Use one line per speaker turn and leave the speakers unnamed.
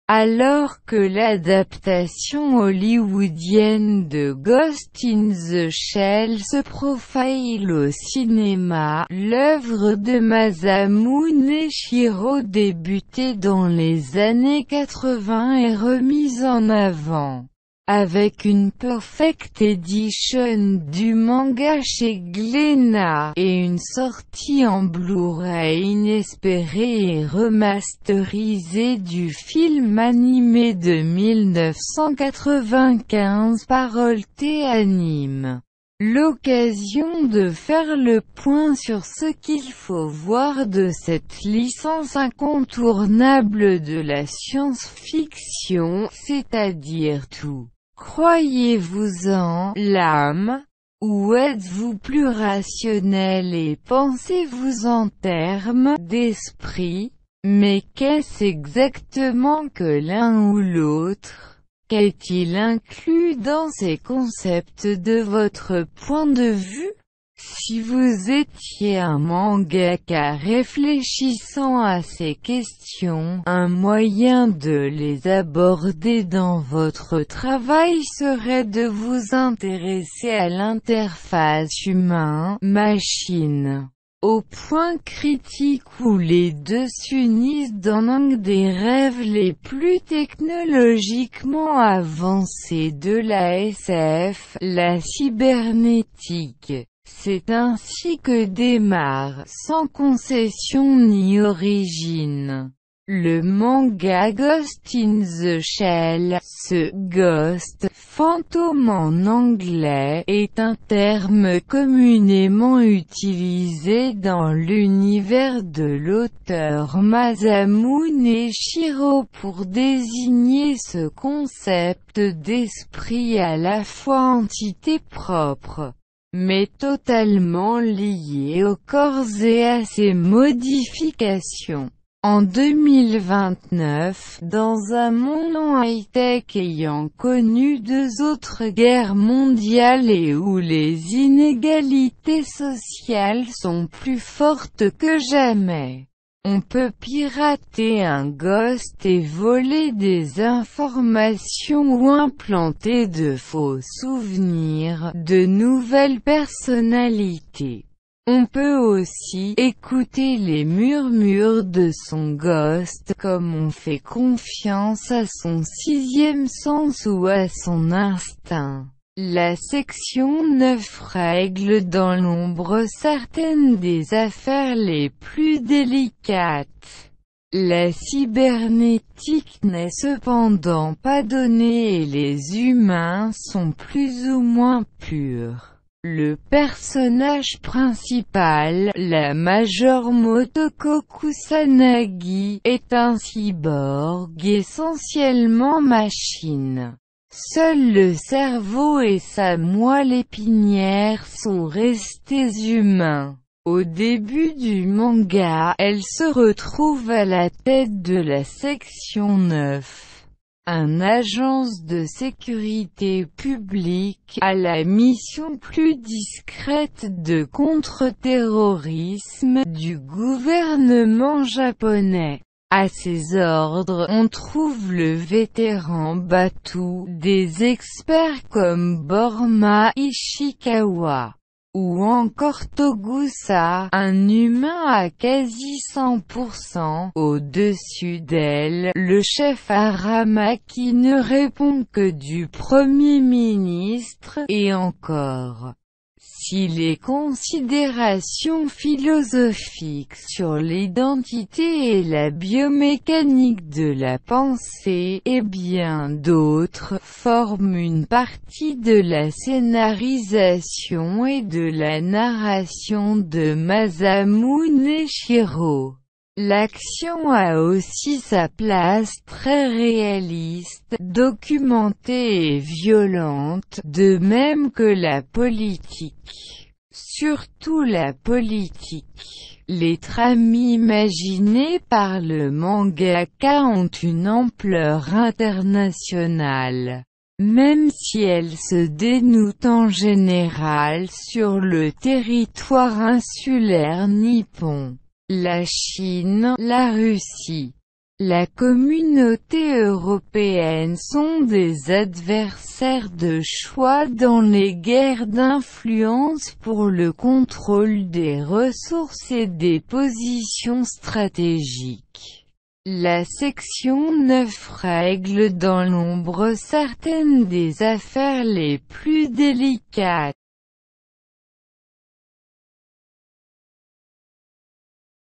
Alors que l'adaptation hollywoodienne de Ghost in the Shell se profile au cinéma, l'œuvre de Masamune Shirow débutée dans les années 80 est remise en avant, avec une Perfect Edition du manga chez Glénat, et une sortie en Blu-ray inespérée et remasterisée du film animé de 1995 par Holt Anime. L'occasion de faire le point sur ce qu'il faut voir de cette licence incontournable de la science-fiction, c'est-à-dire tout. Croyez-vous-en l'âme? Ou êtes-vous plus rationnel et pensez-vous en termes d'esprit? Mais qu'est-ce exactement que l'un ou l'autre? Qu'est-il inclus dans ces concepts de votre point de vue? Si vous étiez un mangaka réfléchissant à ces questions, un moyen de les aborder dans votre travail serait de vous intéresser à l'interface humain-machine, au point critique où les deux s'unissent dans l'un des rêves les plus technologiquement avancés de la SF, la cybernétique. C'est ainsi que démarre, sans concession ni origine, le manga Ghost in the Shell. Ce Ghost, fantôme en anglais, est un terme communément utilisé dans l'univers de l'auteur Masamune Shirow pour désigner ce concept d'esprit à la fois entité propre, mais totalement lié au corps et à ses modifications. En 2029, dans un monde high-tech ayant connu deux autres guerres mondiales et où les inégalités sociales sont plus fortes que jamais, on peut pirater un ghost et voler des informations ou implanter de faux souvenirs, de nouvelles personnalités. On peut aussi écouter les murmures de son ghost comme on fait confiance à son sixième sens ou à son instinct. La section 9 règle dans l'ombre certaines des affaires les plus délicates. La cybernétique n'est cependant pas donnée et les humains sont plus ou moins purs. Le personnage principal, la Major Motoko Kusanagi, est un cyborg essentiellement machine. Seul le cerveau et sa moelle épinière sont restés humains. Au début du manga, elle se retrouve à la tête de la section 9. Une agence de sécurité publique, à la mission plus discrète de contre-terrorisme du gouvernement japonais. À ses ordres, on trouve le vétéran Batu, des experts comme Borma Ishikawa, ou encore Togusa, un humain à quasi 100%. Au-dessus d'elle, le chef Arama qui ne répond que du Premier ministre, et encore. Si les considérations philosophiques sur l'identité et la biomécanique de la pensée, et bien d'autres, forment une partie de la scénarisation et de la narration de Masamune Shirow, l'action a aussi sa place très réaliste, documentée et violente, de même que la politique. Surtout la politique. Les trames imaginées par le mangaka ont une ampleur internationale, même si elles se dénouent en général sur le territoire insulaire nippon. La Chine, la Russie, La Communauté européenne sont des adversaires de choix dans les guerres d'influence pour le contrôle des ressources et des positions stratégiques. La section 9 règle dans l'ombre certaines des affaires les plus délicates.